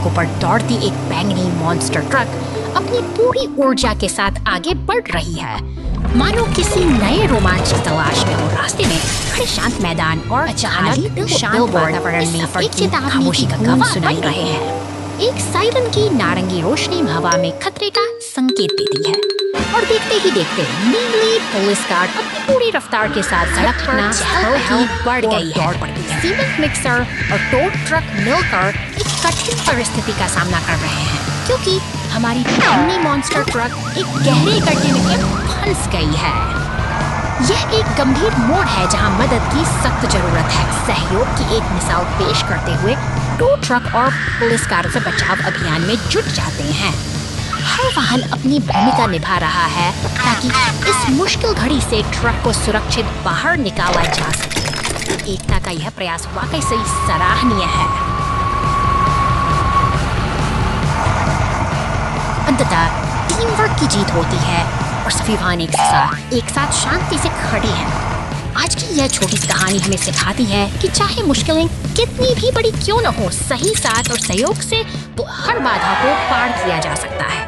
सड़कों पर दौड़ती एक बैंगनी मॉन्स्टर ट्रक अपनी पूरी ऊर्जा के साथ आगे बढ़ रही है, मानो किसी नए रोमांच की तलाश में हो। रास्ते में खड़े शांत मैदान और अचानक शांत वातावरण में एक खामोशी का गूंज सुनाई रहे हैं। एक सायरन की नारंगी रोशनी हवा में खतरे का संकेत देती है और देखते ही देखते नीली पुलिस कार अपनी पूरी रफ्तार के साथ सड़क पर चहल-पहल बढ़ गई है। सीमेंट मिक्सर और टो ट्रक मिलकर एक कठिन परिस्थिति का सामना कर रहे हैं, क्योंकि हमारी पुरानी मॉन्स्टर ट्रक एक गहरे गड्ढे में फंस गई है। यह एक गंभीर मोड़ है जहां मदद की सख्त जरूरत है। सहयोग की एक मिसाल पेश करते हुए टो ट्रक और पुलिस कार से बचाव अभियान में जुट जाते हैं। हर वाहन अपनी भूमिका निभा रहा है ताकि इस मुश्किल घड़ी से ट्रक को सुरक्षित बाहर निकाला जा सके। एकता का यह प्रयास वाकई से सराहनीय है। अंततः टीम वर्क की जीत होती है और सभी वाहन एक साथ शांति से खड़े हैं। आज की यह छोटी सी कहानी हमें सिखाती है कि चाहे मुश्किलें कितनी भी बड़ी क्यों न हो, सही साथ और सहयोग से तो हर बाधा को पार किया जा सकता है।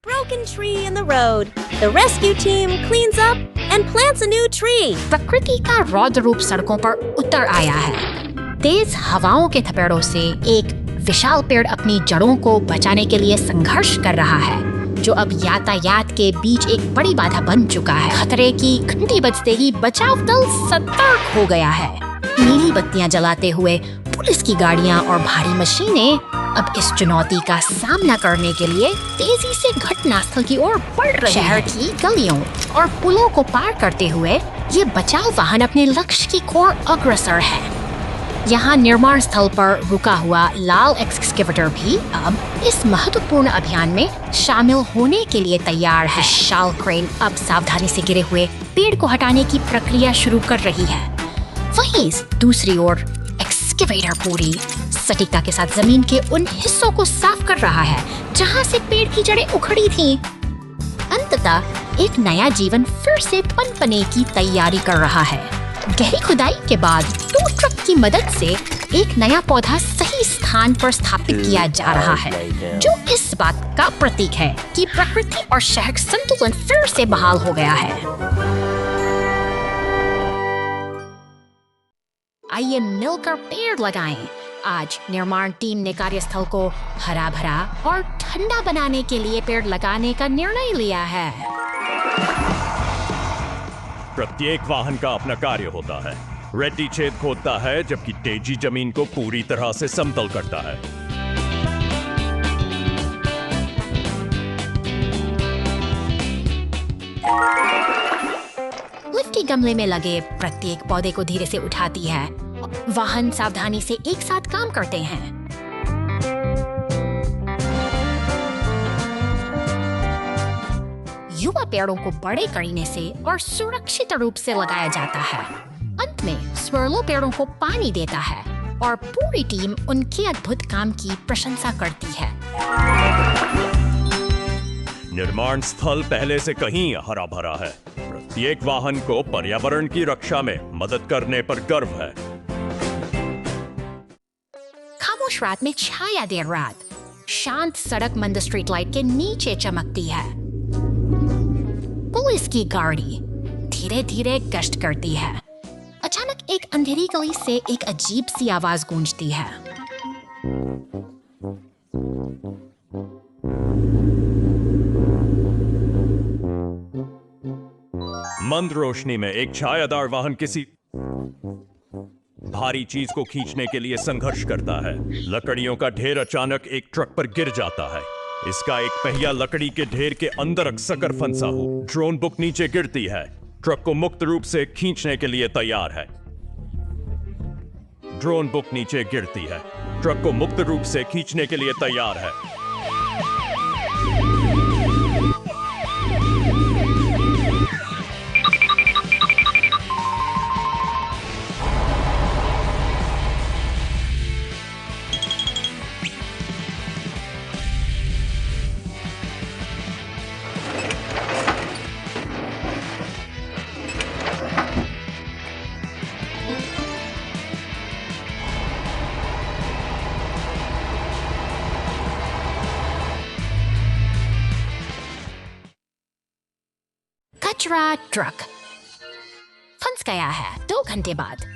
Broken tree in the road. The rescue team cleans up and plants a new tree. प्रकृति का रौद्र रूप सड़कों पर उतर आया है। तेज हवाओं के थपेड़ों से एक विशाल पेड़ अपनी जड़ों को बचाने के लिए संघर्ष कर रहा है, जो अब यातायात के बीच एक बड़ी बाधा बन चुका है। खतरे की घंटी बजते ही बचाव दल सतर्क हो गया है। नीली बत्तियां जलाते हुए पुलिस की गाड़ियां और भारी मशीनें अब इस चुनौती का सामना करने के लिए तेजी से घटनास्थल की ओर बढ़ रहे हैं। शहर की गलियों और पुलों को पार करते हुए ये बचाव वाहन अपने लक्ष्य की ओर अग्रसर है। यहाँ निर्माण स्थल पर रुका हुआ लाल एक्सकेवेटर भी अब इस महत्वपूर्ण अभियान में शामिल होने के लिए तैयार है। विशाल क्रेन अब सावधानी से गिरे हुए पेड़ को हटाने की प्रक्रिया शुरू कर रही है। वहीं दूसरी ओर एक्सकेवेटर पूरी सटीकता के साथ जमीन के उन हिस्सों को साफ कर रहा है जहाँ से पेड़ की जड़ें उखड़ी थीं। अंततः एक नया जीवन फिर से पनपने की तैयारी कर रहा है। गहरी खुदाई के बाद टो ट्रक की मदद से एक नया पौधा सही स्थान पर स्थापित किया जा रहा है, जो इस बात का प्रतीक है कि प्रकृति और शहर संतुलन फिर से बहाल हो गया है। आइए मिलकर पेड़ लगाएं। आज निर्माण टीम ने कार्यस्थल को हरा भरा और ठंडा बनाने के लिए पेड़ लगाने का निर्णय लिया है। प्रत्येक वाहन का अपना कार्य होता है। रेड्डी छेद खोदता है, जबकि तेजी जमीन को पूरी तरह से समतल करता है। लिफ्टी गमले में लगे प्रत्येक पौधे को धीरे से उठाती है। वाहन सावधानी से एक साथ काम करते हैं। युवा पेड़ों को बड़े करीने से और सुरक्षित रूप से लगाया जाता है। अंत में स्वर्लो पेड़ों को पानी देता है और पूरी टीम उनके अद्भुत काम की प्रशंसा करती है। निर्माण स्थल पहले से कहीं हरा भरा है। प्रत्येक वाहन को पर्यावरण की रक्षा में मदद करने पर गर्व है। खामोश रात में छाया देर रात, शांत सड़क मंद स्ट्रीट लाइट के नीचे चमकती है। पुलिस की गाड़ी धीरे धीरे गश्त करती है। अचानक एक अंधेरी गली से एक अजीब सी आवाज गूंजती है। मंद रोशनी में एक छायादार वाहन किसी भारी चीज को खींचने के लिए संघर्ष करता है। लकड़ियों का ढेर अचानक एक ट्रक पर गिर जाता है। इसका एक पहिया लकड़ी के ढेर के अंदर अकसकर फंसा हो। ड्रोन बुक नीचे गिरती है। ट्रक को मुक्त रूप से खींचने के लिए तैयार है। ड्रोन बुक नीचे गिरती है। ट्रक को मुक्त रूप से खींचने के लिए तैयार है। कचरा ट्रक फंस गया है 2 घंटे बाद।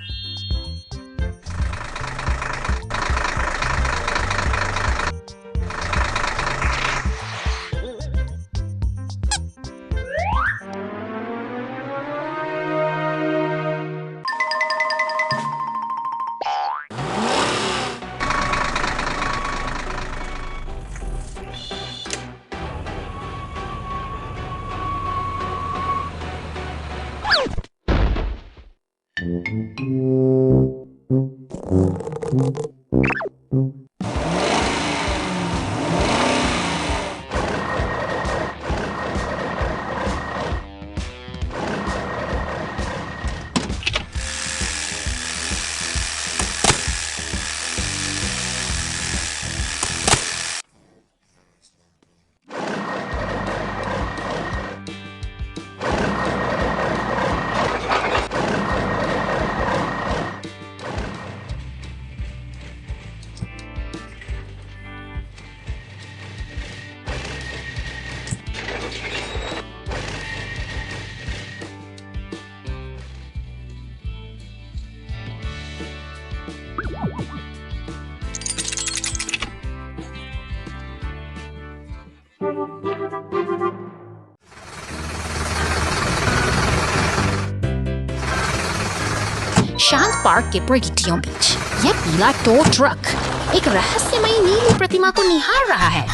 शांत पार्क के प्रगतियों बीच यह पीला टो ट्रक एक रहस्यमयी नीली प्रतिमा को निहार रहा है।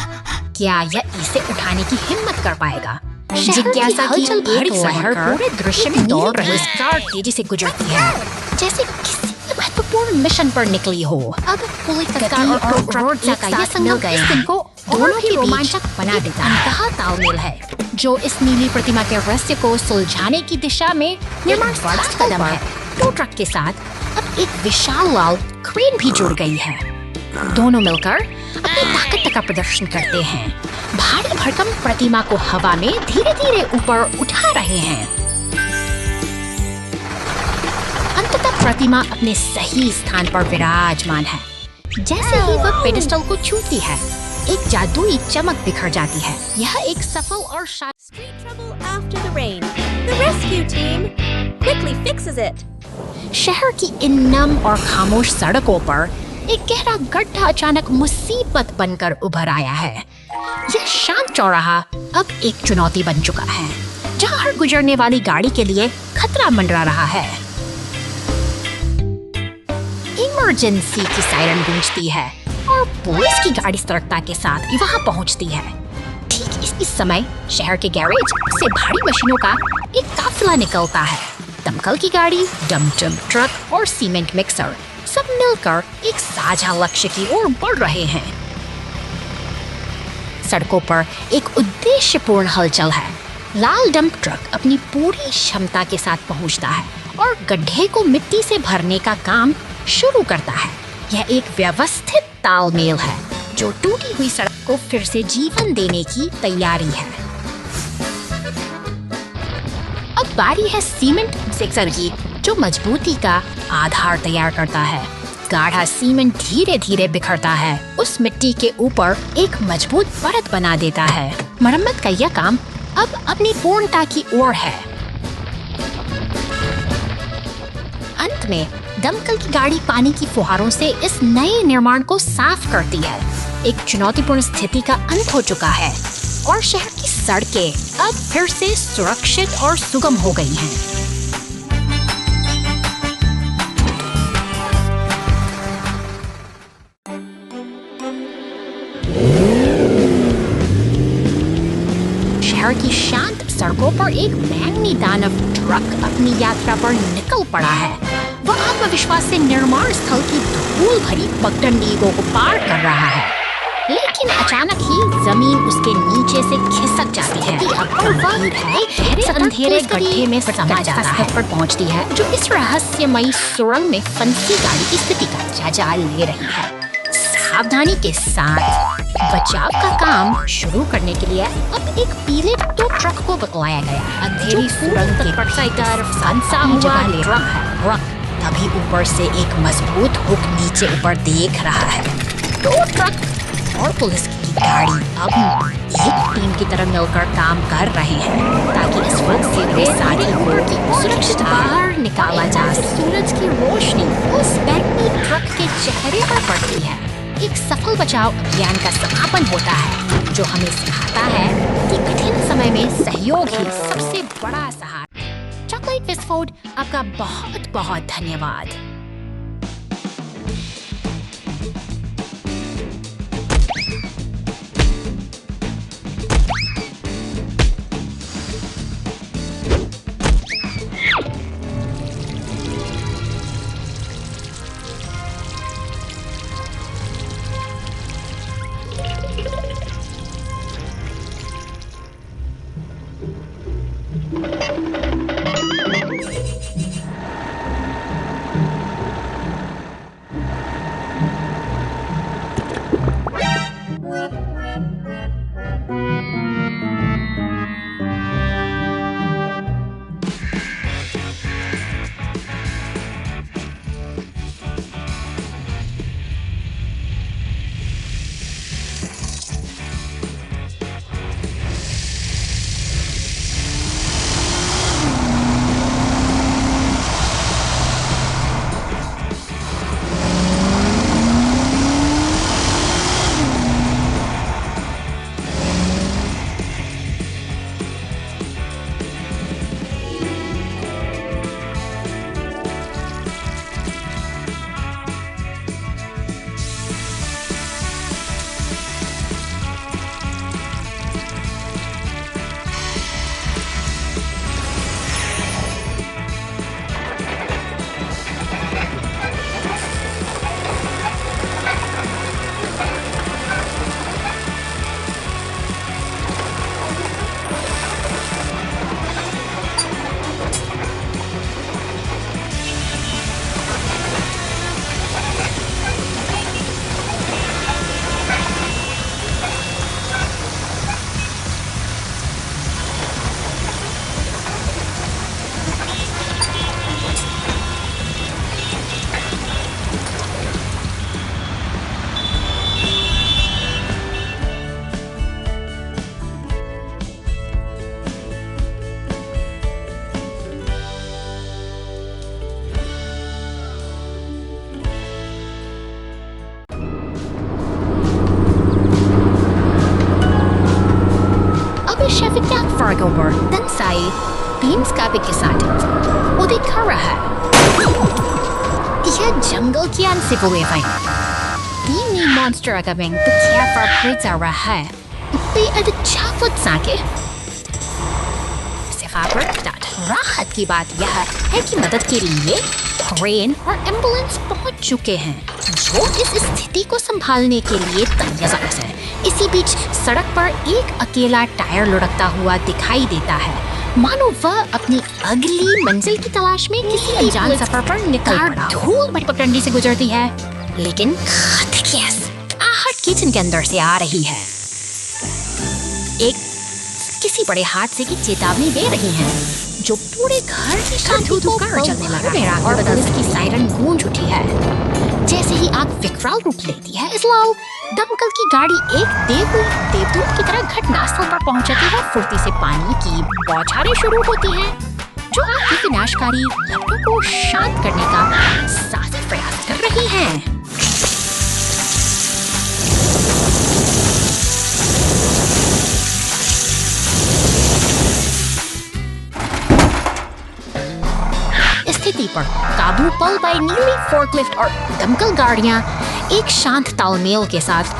क्या यह इसे उठाने की हिम्मत कर पाएगा? जिज्ञासा की एक लहर पूरे दृश्य में दौड़ रही कार तेजी से गुजरती है, जैसे किसी महत्वपूर्ण मिशन पर निकली हो। अब पुलिस और ट्रक का यह संगम को दोनों ही रोमांचक बना देता है। कहा तालमेल है जो इस नीली प्रतिमा के रहस्य को सुलझाने की दिशा में निर्माण बड़ा कदम है। टो ट्रक के साथ अब एक विशाल लाल क्रेन भी जुड़ गई है। दोनों मिलकर अपनी ताकत का प्रदर्शन करते हैं, भारी भरकम प्रतिमा को हवा में धीरे धीरे ऊपर उठा रहे हैं। अंततः प्रतिमा अपने सही स्थान पर विराजमान है। जैसे ही वह पेडेस्टल को छूती है, एक जादुई चमक बिखर जाती है। यह एक सफल और Street trouble after the rain. The rescue team quickly fixes it. शहर की इन नम और खामोश सड़कों पर एक गहरा गड्ढा अचानक मुसीबत बनकर उभर आया है। यह शांत चौराहा अब एक चुनौती बन चुका है, जहां हर गुजरने वाली गाड़ी के लिए खतरा मंडरा रहा है। इमरजेंसी की सायरन गूंजती है और पुलिस की गाड़ी सतर्कता के साथ वहां पहुंचती है। ठीक इसी समय शहर के गैरेज से भारी मशीनों का एक काफिला निकलता है। दमकल की गाड़ी, डम-डम ट्रक और सीमेंट मिक्सर सब मिलकर एक साझा लक्ष्य की ओर बढ़ रहे हैं। सड़कों पर एक उद्देश्यपूर्ण हलचल है। लाल डंप ट्रक अपनी पूरी क्षमता के साथ पहुंचता है और गड्ढे को मिट्टी से भरने का काम शुरू करता है। यह एक व्यवस्थित तालमेल है जो टूटी हुई सड़क को फिर से जीवन देने की तैयारी है। अब बारी है सीमेंट मिक्सर की, जो मजबूती का आधार तैयार करता है। गाढ़ा सीमेंट धीरे धीरे बिखरता है, उस मिट्टी के ऊपर एक मजबूत परत बना देता है। मरम्मत का यह काम अब अपनी पूर्णता की ओर है। अंत में दमकल की गाड़ी पानी की फुहारों से इस नए निर्माण को साफ करती है। एक चुनौतीपूर्ण स्थिति का अंत हो चुका है और शहर की सड़कें अब फिर से सुरक्षित और सुगम हो गई हैं। शहर की शांत सड़कों पर एक बैंगनी दानव ट्रक अपनी यात्रा पर निकल पड़ा है। वह आत्मविश्वास से निर्माण स्थल की धूल भरी पगडंडियों को पार कर रहा है, लेकिन अचानक ही जमीन उसके नीचे से खिसक जाती है और वह गहरे अंधेरे गड्ढे में समा जाता है पर पहुंचती है, जो इस रहस्यमयी सुरंग में फंसी गाड़ी की स्थिति का जायजा ले रही है। सावधानी के साथ बचाव का काम शुरू करने के लिए अब एक पीले टो ट्रक को बतलाया गया, अंधेरी सुरंग के तरफ फंसा हुआ ट्रक है। तभी ऊपर से एक मजबूत हुक नीचे ऊपर देख रहा है। टो ट्रक और पुलिस की गाड़ी अब एक टीम की तरह मिलकर काम कर रहे हैं ताकि इस वक्त से वे सारी को सुरक्षित बाहर निकाला जा सके। सूरज की रोशनी उस बैंगनी ट्रक के चेहरे पर पड़ती है। एक सफल बचाव अभियान का समापन होता है जो हमें सिखाता है कि कठिन समय में सहयोग ही सबसे बड़ा सहारा। चॉकलेट बिस्फोर्ड, आपका बहुत बहुत धन्यवाद। Fargo पर तनसाई टीम्स का भी के साथ वो दिखा रहा है। यह जंगल की अनसिपुए भाई टीम ने मॉन्स्टर अगविंग तो क्या फर्क जा रहा है। इतनी अच्छा फुट साके राहत की बात यह है कि मदद के लिए क्रेन और एम्बुलेंस पहुंच चुके हैं जो इस स्थिति को संभालने के लिए तैयार है। इसी बीच सड़क पर एक अकेला टायर लुढ़कता हुआ दिखाई देता है, मानो वह अपनी अगली मंजिल की तलाश में किसी अनजान सफर पर निकल पड़ा। धूल भरी पगडंडी से गुजरती है, लेकिन आहट किचन के अंदर से आ रही है। एक किसी बड़े हादसे की चेतावनी दे रही है जो पूरे घर की शांति को चलने लगा और पुलिस की सायरन गूंज उठी है। जैसे ही आग विकराल रूप लेती है, इसलाओ दमकल की गाड़ी एक देवदूत की तरह घटनास्थल पर पहुंच जाती है। फुर्ती से पानी की बौछारें शुरू होती हैं जो आग की विनाशकारी लपटों को शांत करने का साहसिक प्रयास कर रही हैं। स्थिति पर काबू पल पाई नीली फोर्कलिफ्ट और दमकल गाड़ियां एक शांत तालमेल के साथ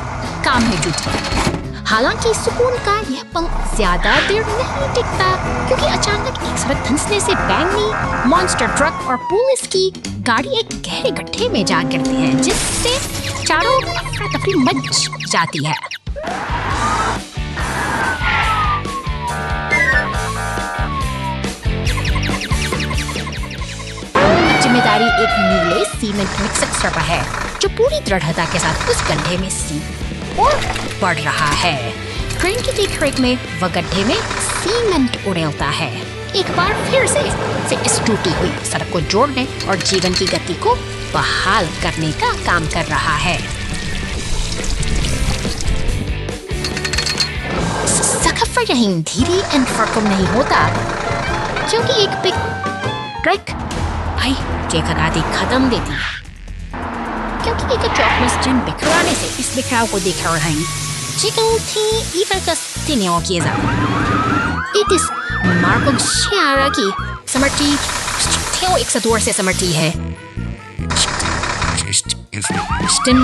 काम में जुटी। हालांकि सुकून का यह पल ज्यादा देर नहीं टिकता क्योंकि अचानक एक सड़क धंसने से बैंगनी मॉन्स्टर ट्रक और पुलिस की गाड़ी एक गहरे गड्ढे में जा गिरती है जिससे चारों अफरा तफरी मच जाती है। जिम्मेदारी एक नीले सीमेंट मिक्सर पर है जो पूरी दृढ़ता के साथ उस गड्ढे में और बढ़ रहा है। ट्रेन की देखरेख में वह गड्ढे में सीमेंट उड़ेलता है, एक बार फिर से इस टूटी हुई सड़क को जोड़ने और जीवन की गति को बहाल करने का काम कर रहा है। पर यहीं धीरे एंड फरकम नहीं होता, क्योंकि एक बिग ट्रिक भाई जेकराती खत्म देती है, क्योंकि एक चौकमस जन बिखराने से इस बिखराव को देख रहे हैं चिकन थी इवन का तीनों किए जाते it is Marco Chiara की समर्थी theo एक सदूर से समर्थी है Stin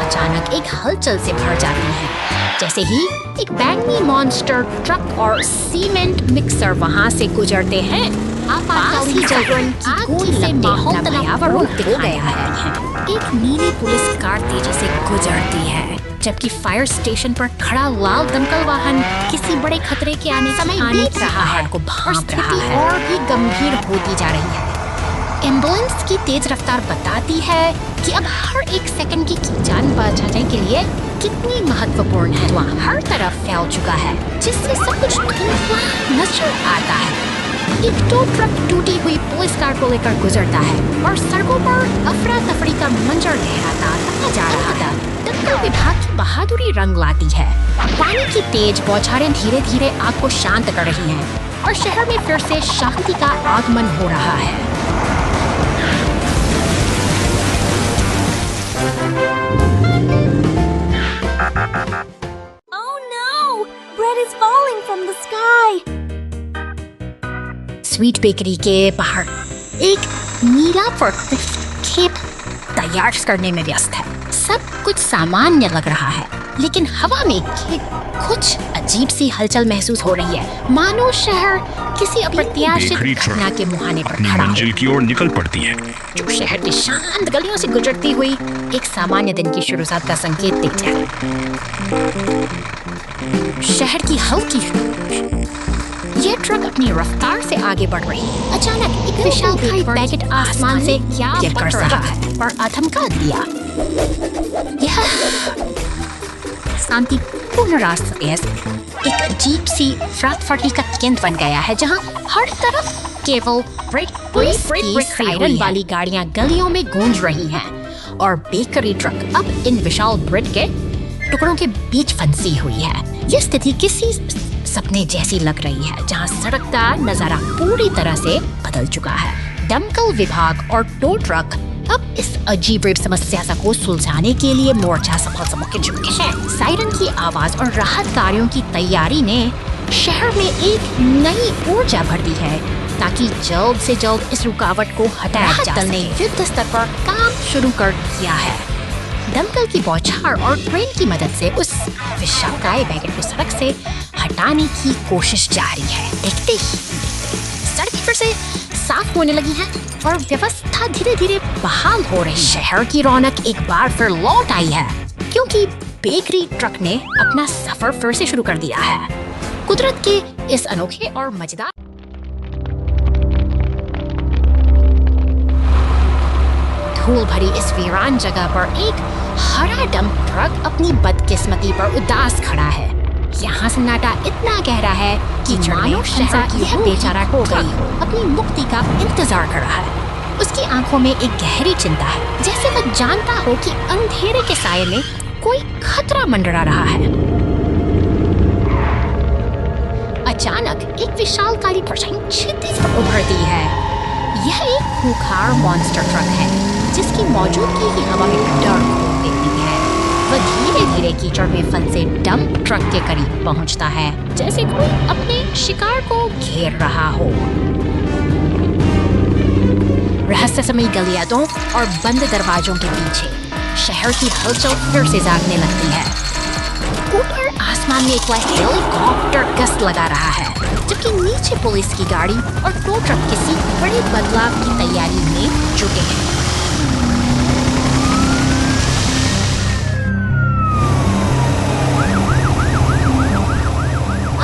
अचानक एक हलचल से भर जाती है जैसे ही एक बैंगनी मॉन्स्टर ट्रक और सीमेंट मिक्सर वहां से गुजरते हैं। आपातकालीन जागरण की गूंज से माहौल तनावपूर्ण रूप दिखाया है। एक नीली पुलिस कार तेजी से गुजरती है, जबकि फायर स्टेशन पर खड़ा लाल दमकल वाहन किसी बड़े खतरे के आने बीत रहा है को भांप रहा है और भी गंभीर होती जा रही है। एम्बुलेंस की तेज रफ्तार बताती है कि अब हर एक सेकंड की जान बचाने के लिए कितनी महत्वपूर्ण है। वहाँ हर तरफ फैल चुका है, जिससे सब कुछ धुंधला नजर आता है। एक टो ट्रक टूटी हुई पुलिस कार को लेकर गुजरता है और सड़कों पर अफरा तफरी का मंजर लहराता जा रहा था। दमकल विभाग की बहादुरी रंग लाती है। पानी की तेज बौछारें धीरे धीरे आग को शांत कर रही हैं और शहर में फिर से शांति का आगमन हो रहा है। Oh no! Bread is falling from the sky. Sweet bakery के बाहर एक नीला फोर्कलिफ्ट खेप तैयार करने में व्यस्त है। सब कुछ सामान्य लग रहा है, लेकिन हवा में कुछ अजीब सी हलचल महसूस हो रही है, मानो शहर किसी अप्रत्याशित घटना के मुहाने पर खड़ा है। मंजिल की ओर निकल पड़ती है, जो शहर की शांत गलियों से गुजरती हुई एक सामान्य दिन की शुरुआत का संकेत देती है। शहर की हल्की ये ट्रक अपनी रफ्तार से आगे बढ़ रही है। अचानक एक विशालकाय पैकेट आसमान से गिर कर रहा है और आधमका दिया। यह शांतिपूर्ण रास्ते एक अजीब सी अफरा-तफरी का केंद्र बन गया है, जहाँ हर तरफ केवल ब्रेक सायरन वाली गाड़ियाँ गलियों में गूंज रही हैं और बेकरी ट्रक अब इन विशाल ब्रेड के टुकड़ों के बीच फंसी हुई है। यह स्थिति किसी सपने जैसी लग रही है, जहाँ सड़क का नजारा पूरी तरह से बदल चुका है। दमकल विभाग और टो ट्रक अब इस अजीब समस्या को सुलझाने के लिए मोर्चा सफल के चुके हैं। सायरन की आवाज और राहत कार्यों की तैयारी ने शहर में एक नई ऊर्जा भर दी है, ताकि जल्द से जल्द इस रुकावट को हटाया जा सके। युद्ध स्तर पर काम शुरू कर दिया है। दमकल की बौछार और ट्रेन की मदद से उस विशालकाय बैगेट को सड़क से हटाने की कोशिश जारी है। देखते ही सड़क फिर से साफ होने लगी है और व्यवस्था धीरे धीरे बहाल हो रही। शहर की रौनक एक बार फिर लौट आई है, क्योंकि बेकरी ट्रक ने अपना सफर फिर से शुरू कर दिया है। कुदरत के इस अनोखे और मजेदार धूल भरी इस वीरान जगह पर एक हरा डंप ट्रक अपनी बदकिस्मती पर उदास खड़ा है। यहाँ सन्नाटा इतना गहरा है कि मानो शहर की यह बेचारा हो गई हो अपनी मुक्ति का इंतजार कर रहा है। उसकी आंखों में एक गहरी चिंता है, जैसे वह जानता हो कि अंधेरे के साये में कोई खतरा मंडरा रहा है। अचानक एक विशालकाय परछाई छिद्दी से उभरती है। यह एक खूंखार मॉन्स्टर ट्रक है, जिसकी मौजूदगी ही हवा में डर खोल देती है। वह धीरे धीरे कीचड़ में फंसे डंप ट्रक के करीब पहुंचता है, जैसे कोई अपने शिकार को घेर रहा हो। रहस्यमयी गलियारों और बंद दरवाजों के पीछे शहर की हलचल फिर से जागने लगती है। ऊपर आसमान में एक हेलीकॉप्टर गश्त लगा रहा है, जबकि नीचे पुलिस की गाड़ी और टो ट्रक किसी बड़े बदलाव की तैयारी में जुटे हैं।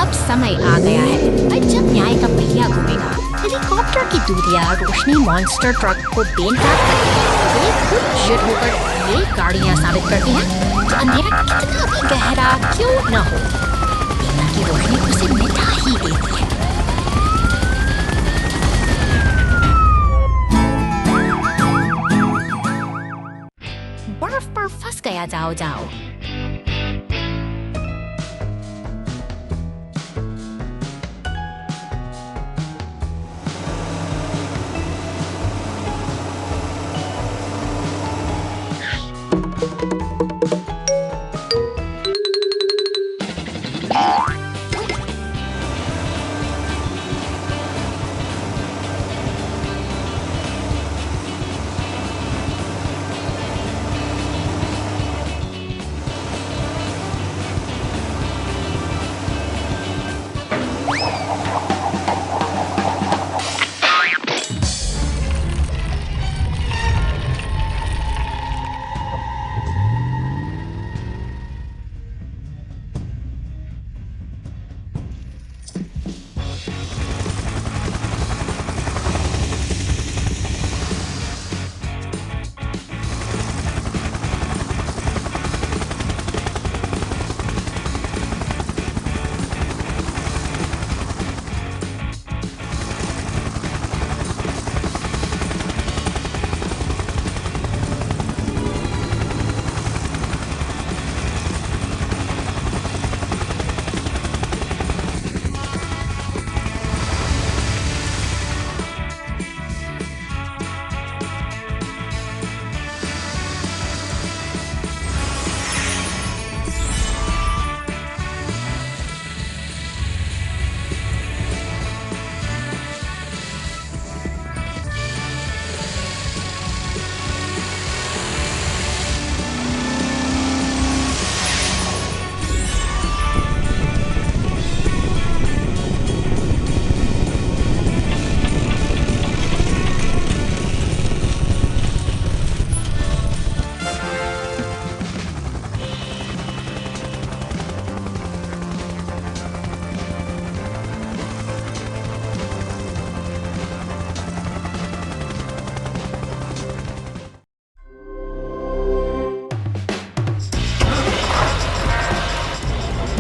अब समय आ गया है, जब न्याय का पहिया घूमेगा। हेलीकॉप्टर दूधिया रोशनी मॉन्स्टर ट्रक को बेन प्राप्त करती है। वे खुद जिद होकर ये गाड़ियां साबित करती हैं कि अंधेरा कितना भी गहरा क्यों न हो, बिना की रोशनी उसे मिटा ही देती है। बर्फ पर फंस गया जाओ जाओ।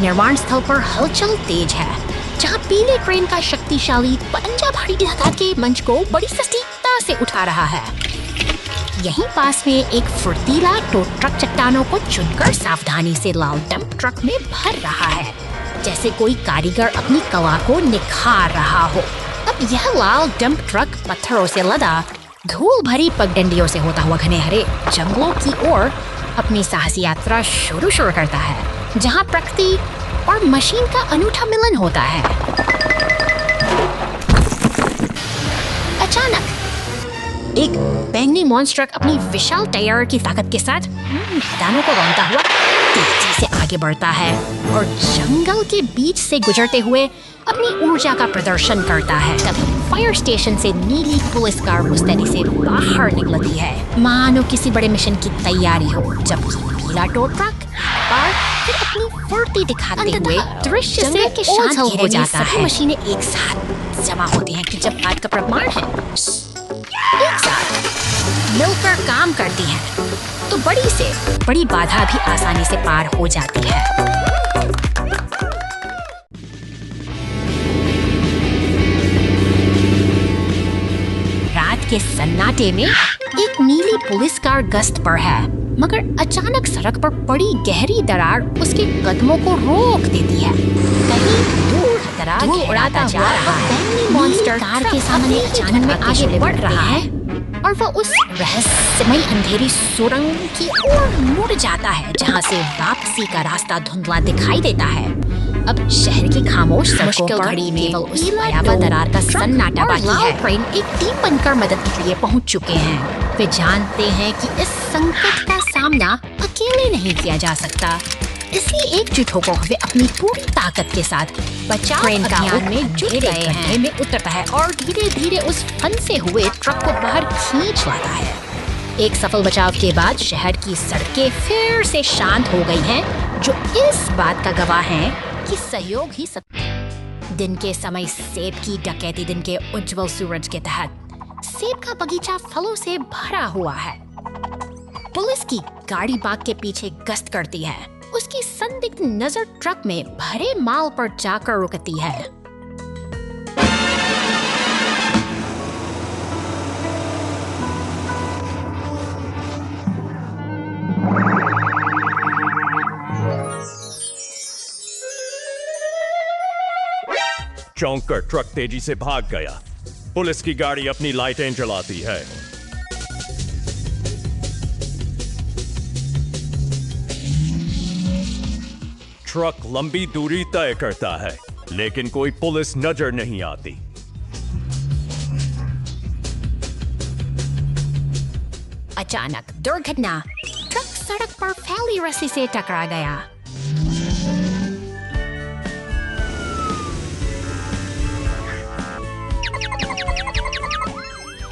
निर्माण स्थल पर हलचल तेज है, जहां पीले क्रेन का शक्तिशाली पंजा भारी धात के मंच को बड़ी सटीकता से उठा रहा है। यहीं पास में एक फुर्तीला टो ट्रक चट्टानों को चुनकर सावधानी से लाल डंप ट्रक में भर रहा है, जैसे कोई कारीगर अपनी कला को निखार रहा हो। अब यह लाल डंप ट्रक पत्थरों से लदा धूल भरी पगडंडियों से होता हुआ घने हरे जंगलों की ओर अपनी साहसी यात्रा शुरू करता है, जहां प्रकृति और मशीन का अनूठा मिलन होता है। अचानक एक बैंगनी मॉन्स्टर अपनी विशाल टायर की ताकत के साथ मैदानों को रौंदता हुआ तेजी से आगे बढ़ता है और जंगल के बीच से गुजरते हुए अपनी ऊर्जा का प्रदर्शन करता है। तभी फायर स्टेशन से नीली पुलिस कार मुस्तैदी से बाहर निकलती है, मानो किसी बड़े मिशन की तैयारी हो, जबकि पीला टो ट्रक पर फिर अपनी फुर्ती दिखाते हुए दृश्य से के शांत हो जाता है। मशीनें एक साथ जमा होती हैं कि जब बात का प्रमाण है, एक साथ मिलकर काम करती हैं, तो बड़ी से बड़ी बाधा भी आसानी से पार हो जाती है। रात के सन्नाटे में एक नीली पुलिस कार गश्त पर है, मगर अचानक सड़क पर पड़ी गहरी दरार उसके कदमों को रोक देती है। कहीं दूर दरार उड़ाता जा रहा है। मॉन्स्टर कार के सामने अचानक में आगे बढ़ रहा है और वह उस रहस्यमयी अंधेरी सुरंग की ओर मुड़ जाता है, जहां से वापसी का रास्ता धुंधला दिखाई देता है। अब शहर की खामोश सड़कों पर घड़ी में उस भयावह दरार का सन्नाटा बाकी है। ट्रेन एक टीम बनकर मदद के लिए पहुंच चुके हैं। वे जानते हैं कि इस संकट का सामना अकेले नहीं किया जा सकता, इसलिए एकजुट होकर वे अपनी पूरी ताकत के साथ बचाव अभियान में जुट गए हैं। में उतरता है और धीरे धीरे उस फंसे हुए ट्रक को बाहर खींच लाता है। एक सफल बचाव के बाद शहर की सड़कें फिर से शांत हो गई हैं, जो इस बात का गवाह हैं कि सहयोग ही सब। दिन के समय सेब की डकैती दिन के उज्जवल सूरज के तहत सेब का बगीचा फलों से भरा हुआ है। पुलिस की गाड़ी बाग के पीछे गश्त करती है। उसकी संदिग्ध नजर ट्रक में भरे माल पर जाकर रुकती है। चौंक कर ट्रक तेजी से भाग गया। पुलिस की गाड़ी अपनी लाइटें जलाती है। ट्रक लंबी दूरी तय करता है, लेकिन कोई पुलिस नजर नहीं आती। अचानक दुर्घटना, ट्रक सड़क पर फैली रस्सी से टकरा गया।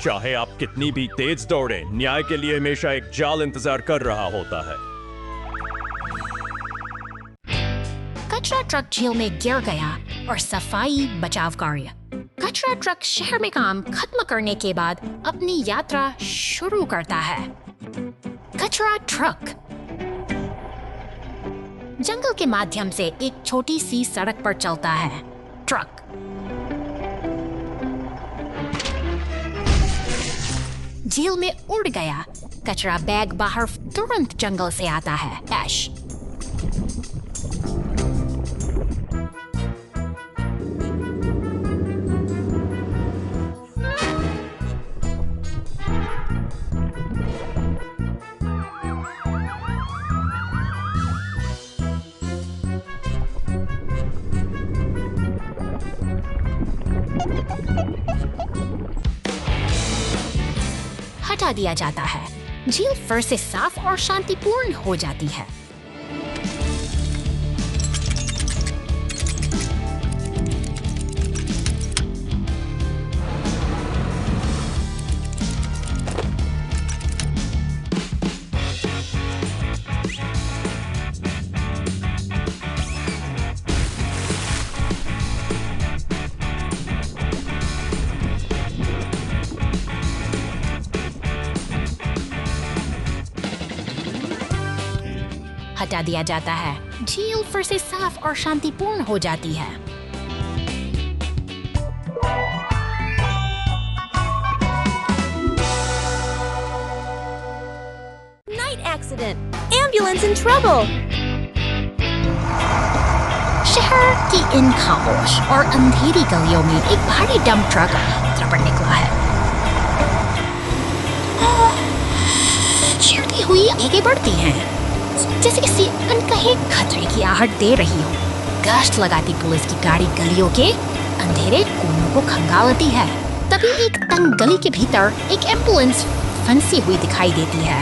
चाहे आप कितनी भी तेज दौड़ें, न्याय के लिए हमेशा एक जाल इंतजार कर रहा होता है। कचरा ट्रक झील में गिर गया और सफाई बचाव कार्य। कचरा ट्रक शहर में काम खत्म करने के बाद अपनी यात्रा शुरू करता है। कचरा ट्रक जंगल के माध्यम से एक छोटी सी सड़क पर चलता है। ट्रक झील में उड़ गया। कचरा बैग बाहर तुरंत जंगल से आता है। ऐश हटा दिया जाता है। झील फिर से साफ और शांतिपूर्ण हो जाती है। हटा दिया जाता है। झील फिर से साफ और शांतिपूर्ण हो जाती है। Night accident. Ambulance in trouble. शहर की इन खामोश और अंधेरी गलियों में एक भारी डंप ट्रक यात्रा पर निकला है। चीरती हुई आगे बढ़ती हैं, जैसे किसी अनकहे खतरे की आहट दे रही हो। गश्त लगाती पुलिस की गाड़ी गलियों के अंधेरे कोनों को खंगालती है। तभी एक तंग गली के भीतर एक एम्बुलेंस फंसी हुई दिखाई देती है।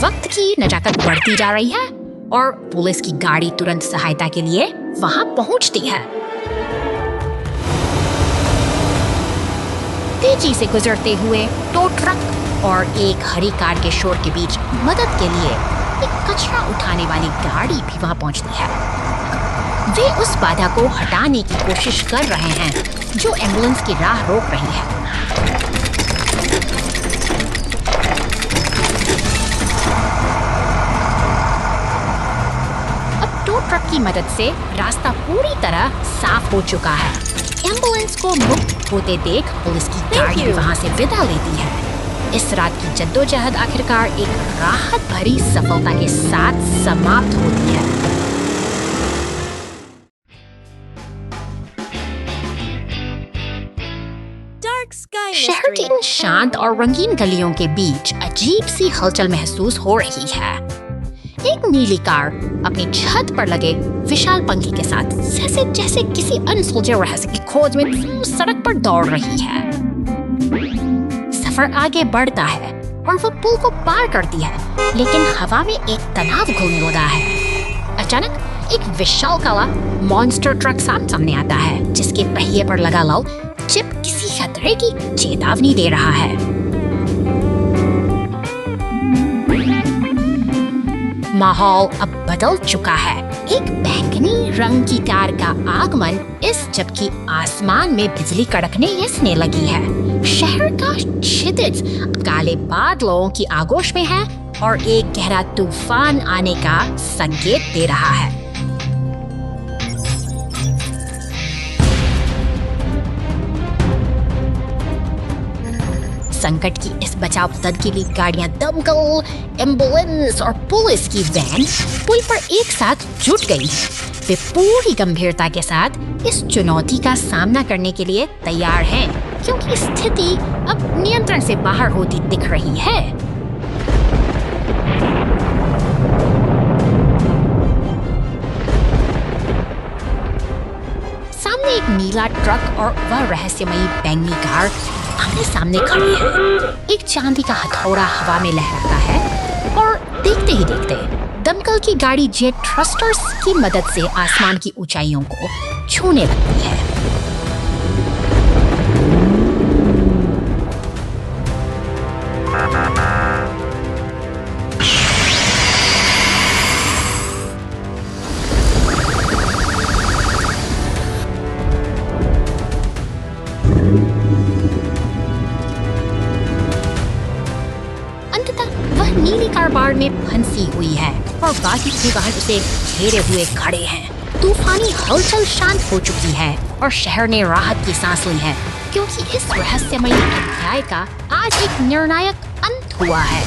वक्त की नजाकत बढ़ती जा रही है और पुलिस की गाड़ी तुरंत सहायता के लिए वहां पहुंचती है। तेजी से गुजरते हुए टो ट्रक और एक हरी कार के शोर के बीच मदद के लिए एक कचरा उठाने वाली गाड़ी भी वहां पहुंचती है। वे उस बाधा को हटाने की कोशिश कर रहे हैं जो एम्बुलेंस की राह रोक रही है। अब टो ट्रक की मदद से रास्ता पूरी तरह साफ हो चुका है। एम्बुलेंस को मुक्त होते देख पुलिस की गाड़ी वहां से विदा लेती है। इस रात की जद्दोजहद आखिरकार एक राहत भरी सफलता के साथ समाप्त होती है। Dark Sky शहर की Mystery. इन शांत और रंगीन गलियों के बीच अजीब सी हलचल महसूस हो रही है। एक नीली कार अपनी छत पर लगे विशाल पंखे के साथ जैसे जैसे किसी अनसुलझे रहस्य की खोज में सड़क पर दौड़ रही है। सफर आगे बढ़ता है और वो पुल को पार करती है, लेकिन हवा में एक तनाव घुलने लगा है। अचानक एक विशाल काला मॉन्स्टर ट्रक सामने आता है, जिसके पहिए पर लगा लाल चिप किसी खतरे की चेतावनी दे रहा है। माहौल अब बदल चुका है। एक बैंगनी रंग की कार का आगमन जबकि आसमान में बिजली कड़कने यसने लगी है। शहर का क्षितिज काले बादलों की आगोश में है और एक गहरा तूफान आने का संकेत दे रहा है। संकट की इस बचाव तदकीली गाड़ियां दमकल, एम्बुलेंस और पुलिस की वैन पुल पर एक साथ जुट गई। वे पूरी गंभीरता के साथ इस चुनौती का सामना करने के लिए तैयार हैं, क्योंकि स्थिति अब नियंत्रण से बाहर होती दिख रही है। सामने एक नीला ट्रक और वह रहस्यमयी बैंगनी कार आमने सामने खड़ी है। एक चांदी का हथौड़ा हवा में लहराता है और देखते ही देखते दमकल की गाड़ी जेट थ्रस्टर्स की मदद से आसमान की ऊंचाइयों को छूने लगती है। नीली कार बाढ़ में फंसी हुई है और बाकी के वाहन उसे घेरे हुए खड़े हैं। तूफानी हलचल शांत हो चुकी है और शहर ने राहत की सांस ली है, क्योंकि इस रहस्यमयी अध्याय का आज एक निर्णायक अंत हुआ है।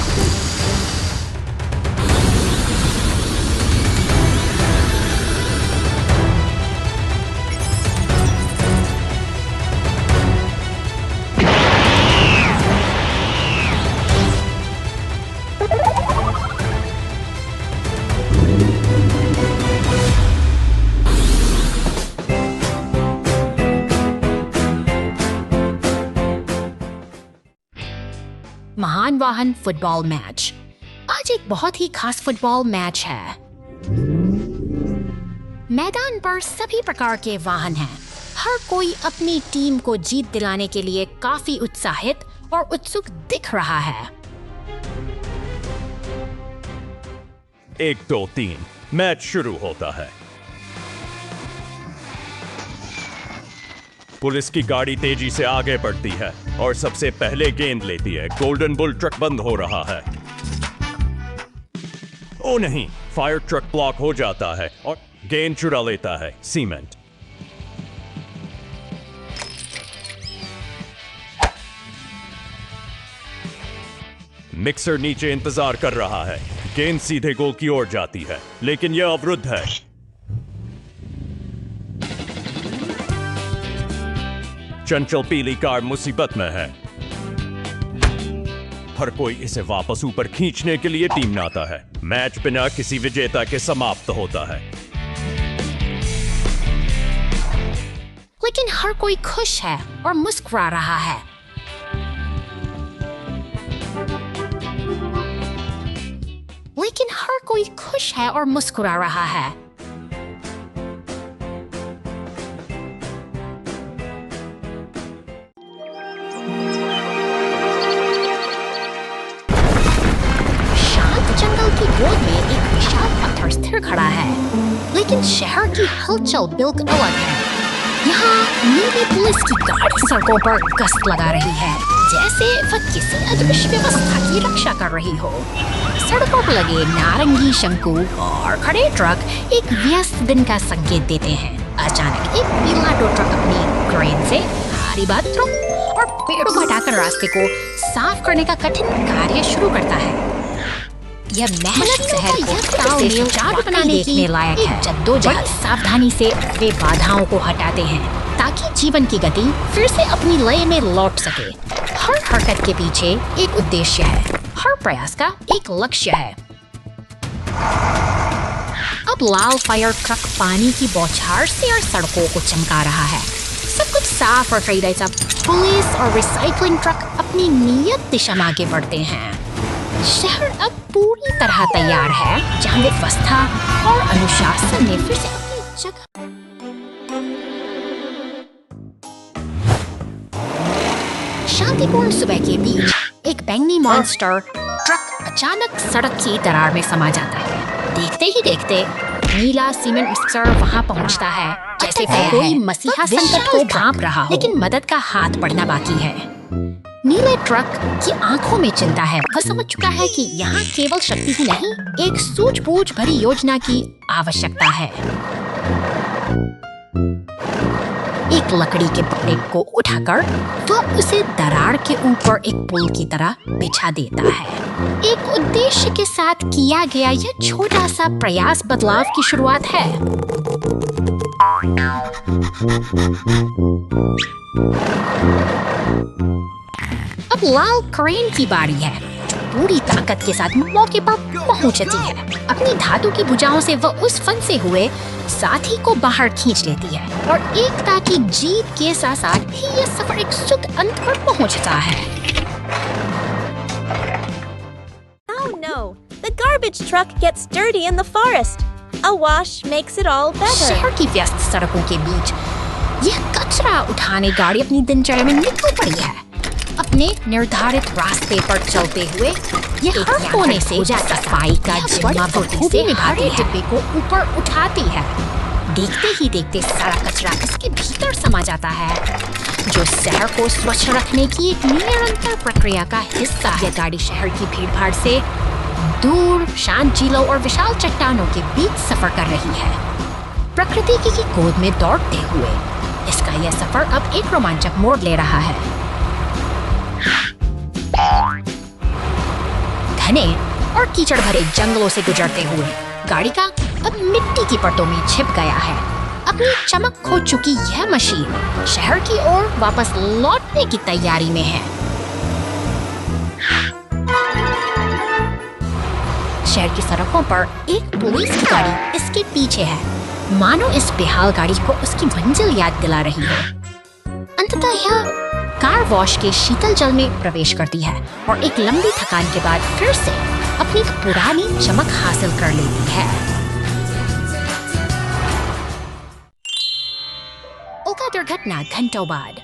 महान वाहन फुटबॉल मैच। आज एक बहुत ही खास फुटबॉल मैच है। मैदान पर सभी प्रकार के वाहन हैं। हर कोई अपनी टीम को जीत दिलाने के लिए काफी उत्साहित और उत्सुक दिख रहा है। 1, 2, 3 मैच शुरू होता है। पुलिस की गाड़ी तेजी से आगे बढ़ती है और सबसे पहले गेंद लेती है। गोल्डन बुल ट्रक बंद हो रहा है। ओ नहीं, फायर ट्रक ब्लॉक हो जाता है और गेंद चुरा लेता है सीमेंट। मिक्सर नीचे इंतजार कर रहा है। गेंद सीधे गोल की ओर जाती है, लेकिन यह अवरुद्ध है। चंचल पीली कार मुसीबत में है। हर कोई इसे वापस ऊपर खींचने के लिए टीमनाता है। मैच बिना किसी विजेता के समाप्त होता है। लेकिन हर कोई खुश है और मुस्कुरा रहा है। की गोद में एक विशाल पत्थर स्थिर खड़ा है, लेकिन शहर की हलचल बिल्कुल अलग है। यहाँ नीली पुलिस की गाड़ी सड़कों पर गश्त लगा रही है, जैसे वह किसी अदृश्य व्यवस्था की रक्षा कर रही हो। सड़कों पर लगे नारंगी शंकु और खड़े ट्रक एक व्यस्त दिन का संकेत देते हैं। अचानक एक पीला टो ट्रक अपनी क्रेन से भारी बादलों और पेड़ों को हटाकर रास्ते को साफ करने का कठिन कार्य शुरू करता है। यह मेहनत शहर को तालमेल बनाने की लायक है। जद्दोजहद सावधानी से वे बाधाओं को हटाते हैं ताकि जीवन की गति फिर से अपनी लय में लौट सके। हर हरकत के पीछे एक उद्देश्य है, हर प्रयास का एक लक्ष्य है। अब लाल फायर ट्रक पानी की बौछार से और सड़कों को चमका रहा है। सब कुछ साफ और सही रहता। पुलिस और रिसाइकलिंग ट्रक अपनी नियत दिशा में आगे बढ़ते हैं। शहर अब पूरी तरह तैयार है, जहां व्यवस्था और अनुशासन ने फिर से अपनी जगह। शांतिपूर्ण सुबह के बीच एक बैंगनी मॉन्स्टर ट्रक अचानक सड़क की दरार में समा जाता है। देखते ही देखते नीला सीमेंट मिक्सर वहाँ पहुँचता है जैसे कोई मसीहा संकट को भांप रहा हो, लेकिन मदद का हाथ बढ़ना बाकी है। नीले ट्रक की आंखों में चिंता है। वह समझ चुका है कि यहाँ केवल शक्ति ही नहीं, एक सूझबूझ भरी योजना की आवश्यकता है। एक लकड़ी के पट्टे को उठाकर वह उसे दरार के ऊपर एक पुल की तरह बिछा देता है। एक उद्देश्य के साथ किया गया यह छोटा सा प्रयास बदलाव की शुरुआत है। अब लाल क्रेन की बारी है, जो पूरी ताकत के साथ मौके पर पहुंचती है। अपनी धातु की भुजाओं से वह उस फंसे हुए साथी को बाहर खींच लेती है और एकता की जीत के साथ साथ ही यह सफर एक सुख अंत पर पहुंचता है। Oh no! The garbage truck gets dirty in the forest. A wash makes it all better. शहर की व्यस्त सड़कों के बीच यह कचरा उठाने गाड़ी अपनी दिनचर्या में निकल पड़ी है। अपने निर्धारित रास्ते पर चलते हुए यह हर कोने से सफाई का जिम्मा बखूबी निभाती है, डिब्बे को ऊपर उठाती है। देखते ही देखते सारा कचरा इसके भीतर समा जाता है, जो शहर को स्वच्छ रखने की एक निरंतर प्रक्रिया का हिस्सा है। यह गाड़ी शहर की भीड़भाड़ से दूर शांत झीलों और विशाल चट्टानों के बीच सफर कर रही है, प्रकृति की गोद में दौड़ते हुए। इसका यह सफर अब एक रोमांचक मोड़ ले रहा है। घने और कीचड़ भरे जंगलों से गुजरते हुए गाड़ी का अब मिट्टी की परतों में छिप गया है। अपनी चमक खो चुकी यह मशीन शहर की ओर वापस लौटने की तैयारी में है। शहर की सड़कों पर एक पुलिस की गाड़ी इसके पीछे है, मानो इस बेहाल गाड़ी को उसकी मंजिल याद दिला रही है। अंततः यह कार वॉश के शीतल जल में प्रवेश करती है और एक लंबी थकान के बाद फिर से अपनी पुरानी चमक हासिल कर लेती है। उल्का दुर्घटना घंटों बाद।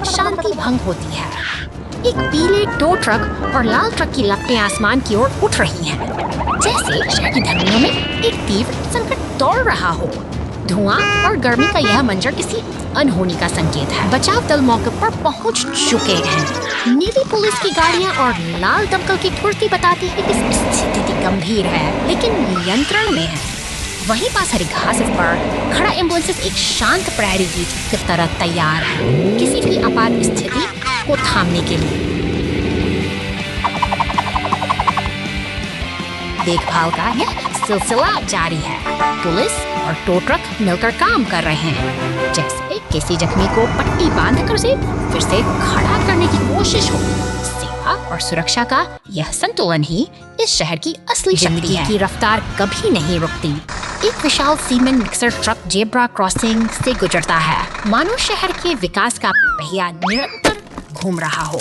शांति भंग होती है। एक पीले टो ट्रक और लाल ट्रक की लपटें आसमान की ओर उठ रही हैं, जैसे शहर की धमनियों में एक तीव्र संकट दौड़ रहा हो। धुआं और गर्मी का यह मंजर किसी अनहोनी का संकेत है। बचाव दल मौके पर पहुंच चुके हैं। नीली पुलिस की गाड़ियां और लाल दमकल की फुर्ती बताती है कि स्थिति गंभीर है, लेकिन नियंत्रण में है। वहीं पास हरी घास पर खड़ा एम्बुलेंस एक शांत प्रहरी की तरह तैयार है, किसी भी आपात स्थिति को थामने के लिए। देखभाल का यह सिलसिला जारी है। पुलिस और टो ट्रक मिलकर काम कर रहे हैं, जैसे किसी जख्मी को पट्टी बांधकर उसे फिर से खड़ा करने की कोशिश हो। सेवा और सुरक्षा का यह संतुलन ही इस शहर की असली शक्ति है। की रफ्तार कभी नहीं रुकती। एक विशाल cement mixer truck zebra crossing से गुजरता है, मानो शहर के विकास का पहिया निरंतर घूम रहा हो।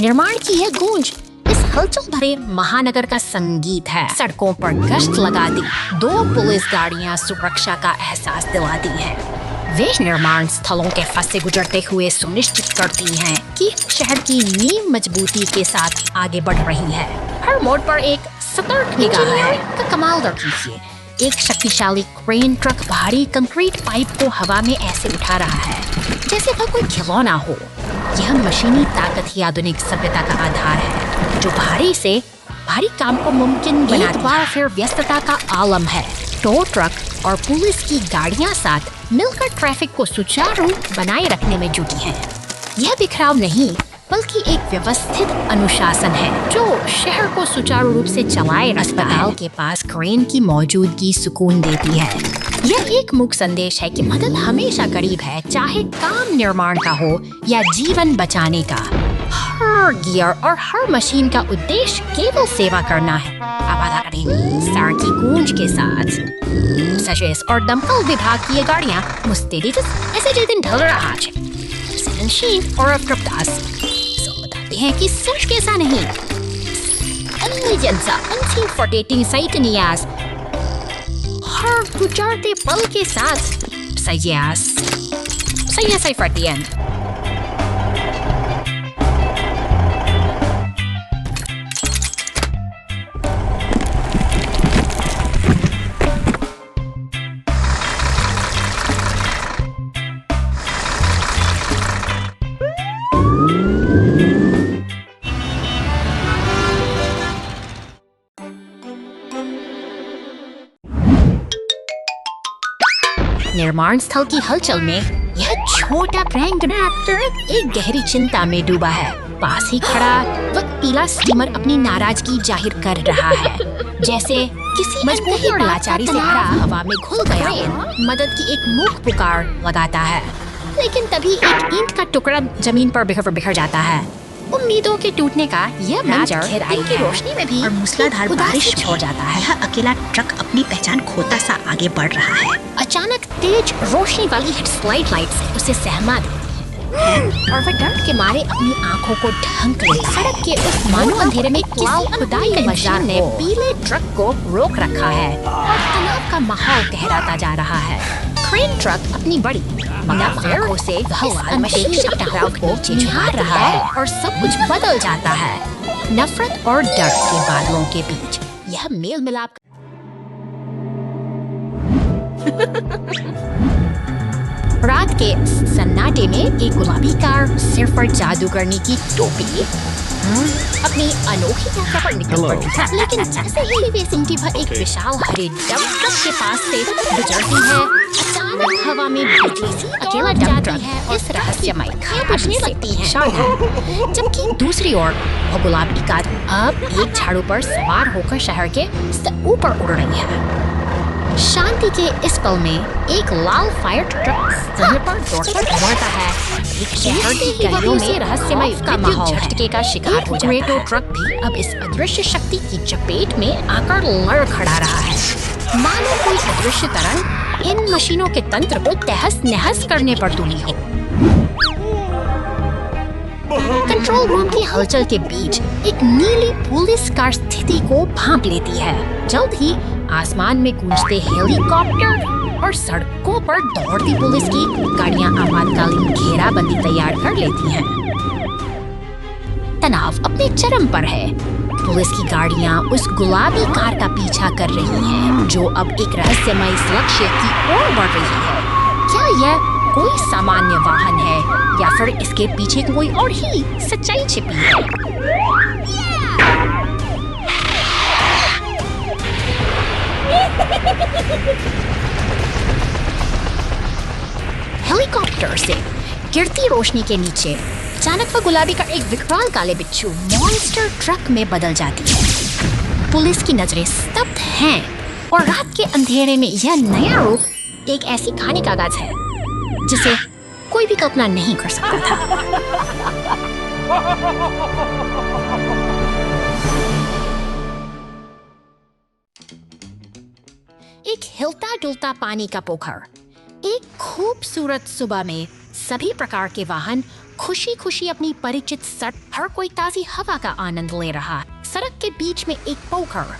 निर्माण की यह गूंज इस हलचल भरे महानगर का संगीत है। सड़कों पर गश्त लगाती 2 पुलिस गाड़ियां सुरक्षा का एहसास दिलाती हैं। वे निर्माण स्थलों के फंसे गुजरते हुए सुनिश्चित करती हैं कि शहर की नींव मजबूती के साथ आगे बढ़ रही है। हर मोड़ पर एक सतर्क निगाह है का कमाल कीजिए। एक शक्तिशाली क्रेन ट्रक भारी कंक्रीट पाइप को हवा में ऐसे उठा रहा है जैसे वह कोई खिलौना हो। यह मशीनी ताकत ही आधुनिक सभ्यता का आधार है, जो भारी से भारी काम को मुमकिन बनाती है। एक बार फिर व्यस्तता का आलम है। टो ट्रक और पुलिस की गाड़ियां साथ मिलकर ट्रैफिक को सुचारू बनाए रखने में जुटी हैं। यह बिखराव नहीं बल्कि एक व्यवस्थित अनुशासन है जो शहर को सुचारू रूप से चलाए। अस्पताल के पास क्रेन की मौजूदगी सुकून देती है। यह एक मूक संदेश है कि मदद हमेशा करीब है, चाहे काम निर्माण का हो या जीवन बचाने का। हर गियर और हर मशीन का उद्देश्य केवल सेवा करना है। आबादा करेंगे सार की गूंज के साथ। सचेस और दमकल विभाग की ये गाड़ियां मुस्तैदी ऐसे जे दिन ढल रहा है। संशीन और अप्रदास बताते हैं कि सच कैसा नहीं। हर गुजरते पल के साथ सही फटियन। निर्माण स्थल की हलचल में यह छोटा प्रैंक एक्टर एक गहरी चिंता में डूबा है। पास ही खड़ा वह पीला स्टीमर अपनी नाराजगी जाहिर कर रहा है, जैसे किसी मजबूरी और लाचारी से भरा हवा में घुल गया मदद की एक मूक पुकार लगाता है। लेकिन तभी एक ईंट का टुकड़ा जमीन पर बिखर जाता है। उम्मीदों के टूटने का यह मंजर दिन की रोशनी में भी और मूसलाधार बारिश छोड़ जाता है। यह अकेला ट्रक अपनी पहचान खोता सा आगे बढ़ रहा है। अचानक तेज रोशनी वाली हेडलाइट लाइट्स उसे सहमा देती हैं और वह डर के मारे अपनी आंखों को ढंक लेता है। सड़क के उस मानो अंधेरे में किसी खुदाई मशीन ने पीले ट्रक को रोक रखा है और तनाव का माहौल गहराता जा रहा है। क्रेन ट्रक अपनी बड़ी आंखों से अनपेक्षित टकराव को निहार रहा है और सब कुछ बदल जाता है। नफरत और डर के बादलों के बीच यह मेल मिलाप रात के सन्नाटे में एक गुलाबी कार सिर पर जादूगरनी की टोपी अपनी अनोखी यात्रा पर निकल पड़ी है। लेकिन जैसे ही वे सिंटी पर एक विशाल हरे डंप ट्रक के पास से गुजरती है, अचानक हवा में बिजली सी अकेला डंप ट्रक है इस रहस्यमय बचने लगती है। जबकि दूसरी ओर वो गुलाबी कार अब एक झाड़ू पर सवार होकर शहर के ऊपर उड़ रही है। शांति के इस पल में एक लाल फायर ट्रक समय पर दौड़कर दौड़ता है। एक शहर की गलियों में रहस्यमय का माहौल झटके का शिकार हो जाता है। ट्रक भी अब इस अदृश्य शक्ति की चपेट में आकर लड़ खड़ा रहा है, मानो कोई अदृश्य तरंग इन मशीनों के तंत्र को तहस नहस करने पर तुली हो। कंट्रोल रूम की हलचल के बीच एक नीली पुलिस कार स्थिति को भांप लेती है। जल्द ही आसमान में गूंजते हेलीकॉप्टर और सड़कों पर दौड़ती पुलिस की गाड़ियां आपातकालीन घेराबंदी तैयार कर लेती हैं। तनाव अपने चरम पर है। पुलिस की गाड़ियां उस गुलाबी कार का पीछा कर रही हैं, जो अब एक रहस्यमय लक्ष्य की ओर बढ़ रही है। क्या यह कोई सामान्य वाहन है या फिर इसके पीछे कोई और ही सच्चाई छिपी है? हेलीकॉप्टर से गिरती रोशनी के नीचे अचानक वह गुलाबी का एक विकराल काले बिच्छू मॉन्स्टर ट्रक में बदल जाती है। पुलिस की नजरें स्तब्ध हैं और रात के अंधेरे में यह नया रूप एक ऐसी कहानी का आगाज है जिसे कोई भी कल्पना नहीं कर सकता था। एक हिलता डुलता पानी का पोखर। एक खूबसूरत सुबह में सभी प्रकार के वाहन खुशी खुशी अपनी परिचित सड़क हर कोई ताजी हवा का आनंद ले रहा है। सड़क के बीच में एक पोखर।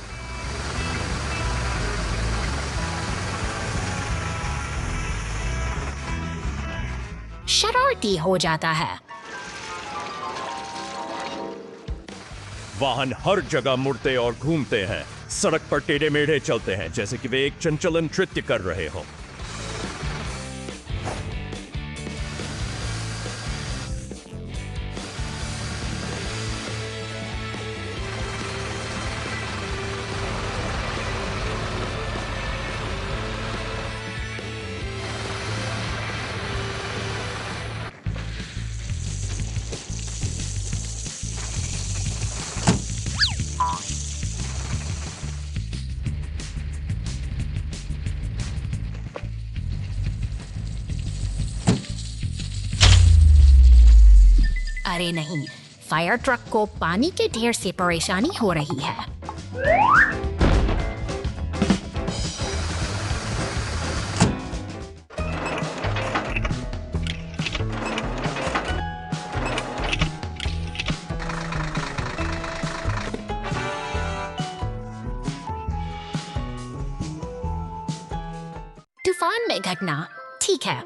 शरारती हो जाता है। वाहन हर जगह मुड़ते और घूमते हैं। सड़क पर टेढ़े मेढ़े चलते हैं जैसे कि वे एक चंचलन नृत्य कर रहे हो। अरे नहीं, फायर ट्रक को पानी के ढेर से परेशानी हो रही है। तूफान में घटना ठीक है।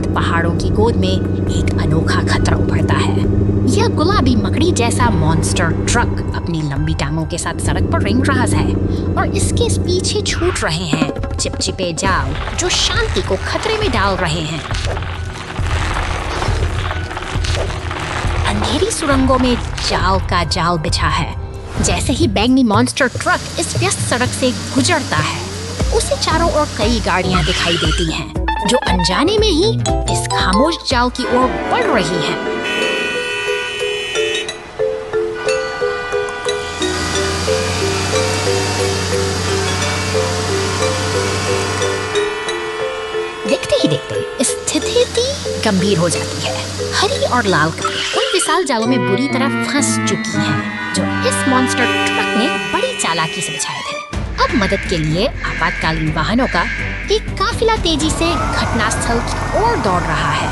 पहाड़ों की गोद में एक अनोखा खतरा उभरता है। यह गुलाबी मकड़ी जैसा मॉन्स्टर ट्रक अपनी लंबी टांगों के साथ सड़क पर रेंग रहा है और इसके पीछे छूट रहे हैं चिपचिपे जाल जो शांति को खतरे में डाल रहे हैं। अंधेरी सुरंगों में जाल का जाल बिछा है। जैसे ही बैंगनी मॉन्स्टर ट्रक इस व्यस्त सड़क से गुजरता है, उसे चारों ओर कई गाड़ियां दिखाई देती हैं जो अनजाने में ही इस खामोश जाल की ओर बढ़ रही हैं। देखते ही देखते स्थिति गंभीर हो जाती है। हरी और लाल कपड़े उन विशाल जालों में बुरी तरह फंस चुकी हैं जो इस मॉन्स्टर ट्रक ने बड़ी चालाकी से बिछाए थे। अब मदद के लिए आपातकालीन वाहनों का एक काफिला तेजी से घटनास्थल की ओर दौड़ रहा है।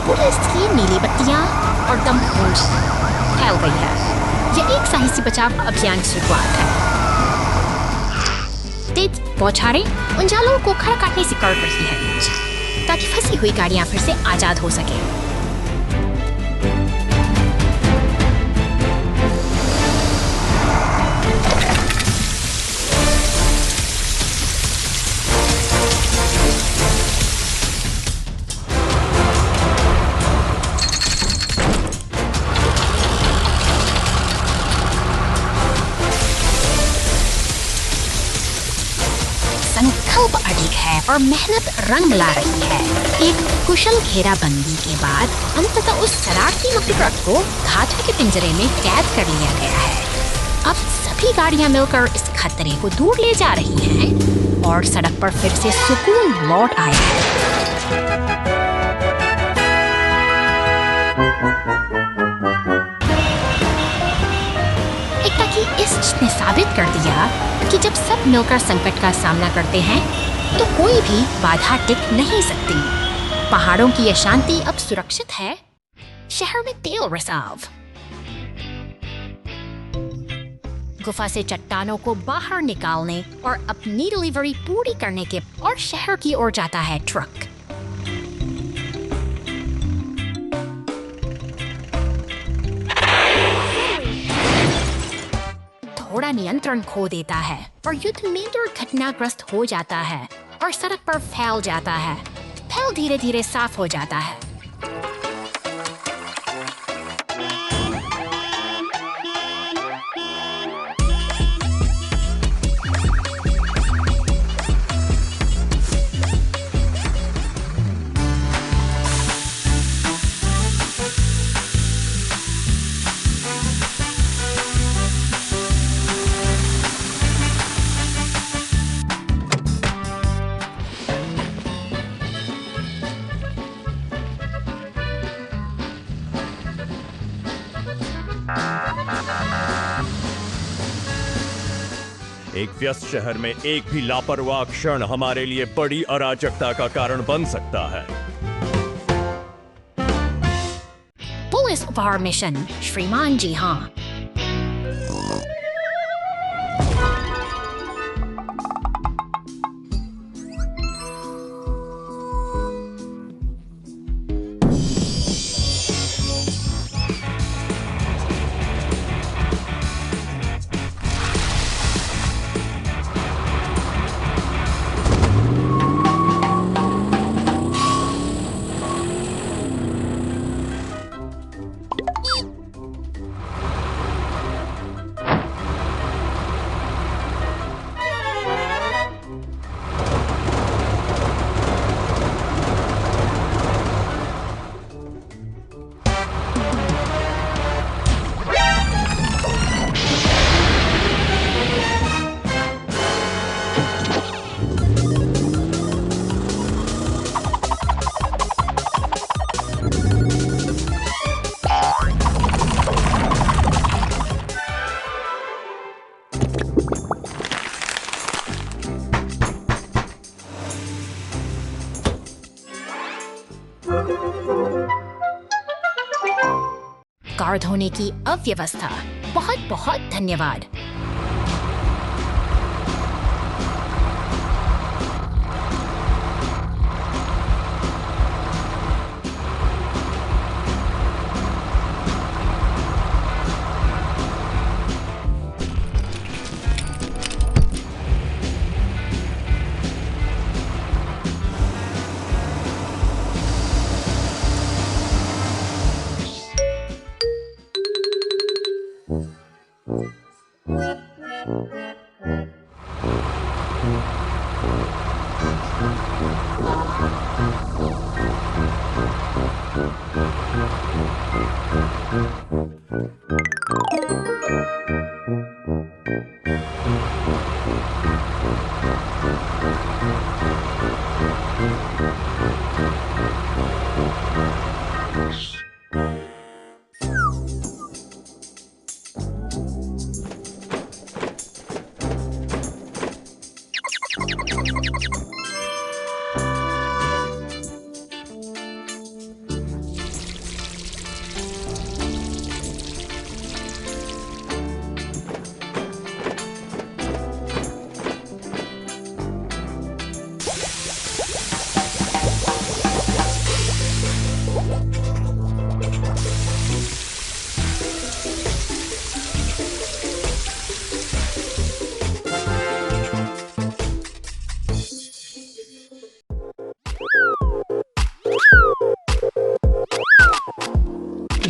पुलिस की नीली बत्तियां और दमकल फैल गई है। यह एक साहसी बचाव अभियान की शुरुआत है। तेज बौछारें उन जालों को खड़ा काटने से कर रही है ताकि फंसी हुई गाड़ियां फिर से आजाद हो सके। संकल्प अधिक है और मेहनत रंग ला रही है। एक कुशल घेराबंदी के बाद अंततः उस शरारती मकड़ी ट्रक को धातु के पिंजरे में कैद कर लिया गया है। अब सभी गाड़ियां मिलकर इस खतरे को दूर ले जा रही हैं और सड़क पर फिर से सुकून लौट आया है। साबित कर दिया कि जब सब मिलकर संकट का सामना करते हैं तो कोई भी बाधा टिक नहीं सकती। पहाड़ों की ये शांति अब सुरक्षित है। शहर में तेल रिजर्व। गुफा से चट्टानों को बाहर निकालने और अपनी डिलीवरी पूरी करने के और शहर की ओर जाता है ट्रक। थोड़ा नियंत्रण खो देता है और युद्ध में दुर्घटनाग्रस्त हो जाता है और सड़क पर फैल जाता है। फैल धीरे धीरे साफ हो जाता है। एक व्यस्त शहर में एक भी लापरवाह क्षण हमारे लिए बड़ी अराजकता का कारण बन सकता है। पुलिस उपहार मिशन, श्रीमान जी हाँ। कार धोने की अव्यवस्था। बहुत बहुत धन्यवाद।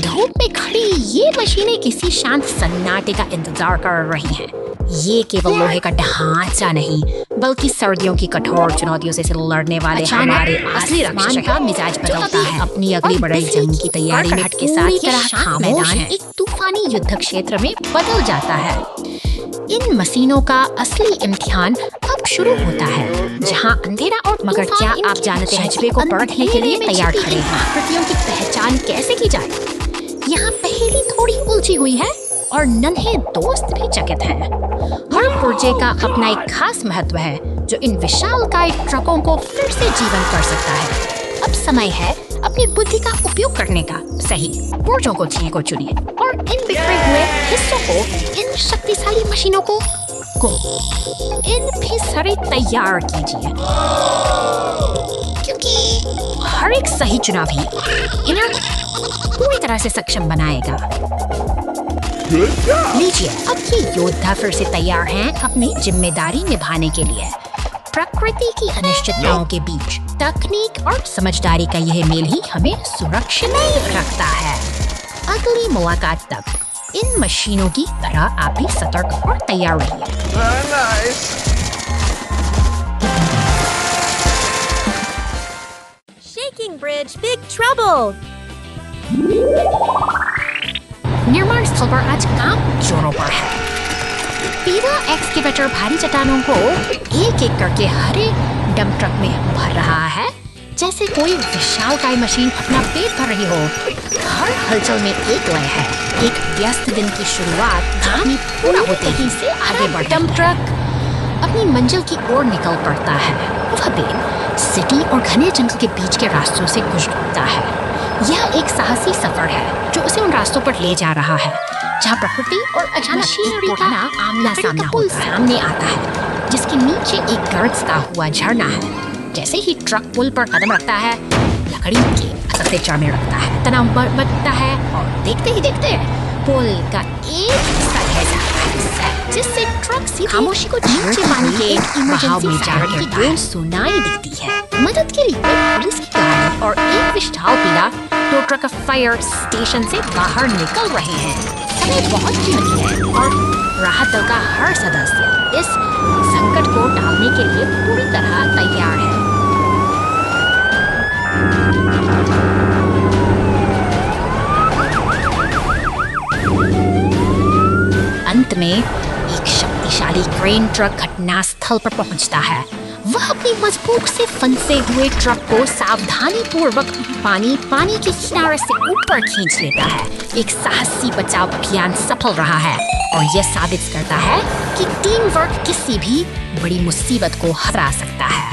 धूप में खड़ी ये मशीनें किसी शांत सन्नाटे का इंतजार कर रही हैं। ये केवल लोहे का ढांचा नहीं बल्कि सर्दियों की कठोर चुनौतियों से लड़ने वाले हमारे असली रक्षक का मिजाज बदलता है। अपनी अगली बड़ी जंग की तैयारी में के साथ ये शांत मैदान एक तूफानी युद्ध क्षेत्र में बदल जाता है। इन मशीनों का असली इम्तिहान अब शुरू होता है, जहां अंधेरा और मगर क्या आप जानते हैं जज्बे को परखने के लिए तैयार खड़े हैं। कृतियों की पहचान कैसे की जाए, यहाँ पहेली थोड़ी उलझी हुई है और नन्हे दोस्त भी चकित हैं। हर पुर्जे का अपना एक खास महत्व है जो इन विशालकाय ट्रकों को फिर से जीवंत कर सकता है। अब समय है अपनी बुद्धि का उपयोग करने का। सही पुर्जों को चुनिए और इन बिखरे हुए हिस्सों को, इन शक्तिशाली मशीनों को इन फिसरे तैयार कीजिए, क्योंकि हर एक सही चुनाव ही इन्हें पूरी तरह से सक्षम बनाएगा। लीजिए, अब ये योद्धा फिर से तैयार हैं अपनी जिम्मेदारी निभाने के लिए। प्रकृति की अनिश्चितताओं के बीच तकनीक और समझदारी का यह मेल ही हमें सुरक्षित रखता है। अगली मुलाकात तक इन मशीनों की तरह आप भी सतर्क और तैयार रहिए। Shaking Bridge, big trouble! निर्माण स्थल पर आज काम जोरों पर है। पीला एक्सकेवेटर भारी चट्टानों को एक एक करके हरे डंप ट्रक में भर रहा है, जैसे कोई विशालकाय मशीन अपना पेट भर रही हो। हर हलचल में एक लय है। एक व्यस्त दिन की शुरुआत कहानी पूरा होते ही से आगे बढ़ डंप ट्रक अपनी मंजिल की ओर निकल पड़ता है। वह दिन सिटी और घने जंगल के बीच के रास्तों से गुजरता है। यह एक साहसी सफर है जो उसे उन रास्तों पर ले जा रहा है जहाँ प्रकृति और अचानक मशीनरी का आमना सामना सामने आता है, जिसके नीचे एक गरजता हुआ झरना है। जैसे ही ट्रक पुल पर कदम रखता है, लकड़ी के असर से चढ़ने लगता है, तनाव बढ़ता है और देखते ही देखते पुल का एक हिस्सा रह जाता है, जिससे ट्रक सीधे खामोशी को नीचे पानी के एक इमरजेंसी में जाने की गूंज सुनाई देती है। मदद के लिए पुलिस की गाड़ी और एक विशाल पीला टो ट्रक फायर स्टेशन से बाहर निकल रहे हैं। समय बहुत कीमती है और राहत दल का हर सदस्य इस संकट को टालने के लिए पूरी तरह तैयार है। अंत में एक शक्तिशाली क्रेन ट्रक घटनास्थल पर पहुंचता है। वह अपनी मजबूत से फंसे हुए ट्रक को सावधानी पूर्वक पानी के किनारे से ऊपर खींच लेता है। एक साहसी बचाव अभियान सफल रहा है और यह साबित करता है कि टीम वर्क किसी भी बड़ी मुसीबत को हरा सकता है।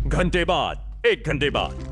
घंटे बाद, 1 घंटे बाद।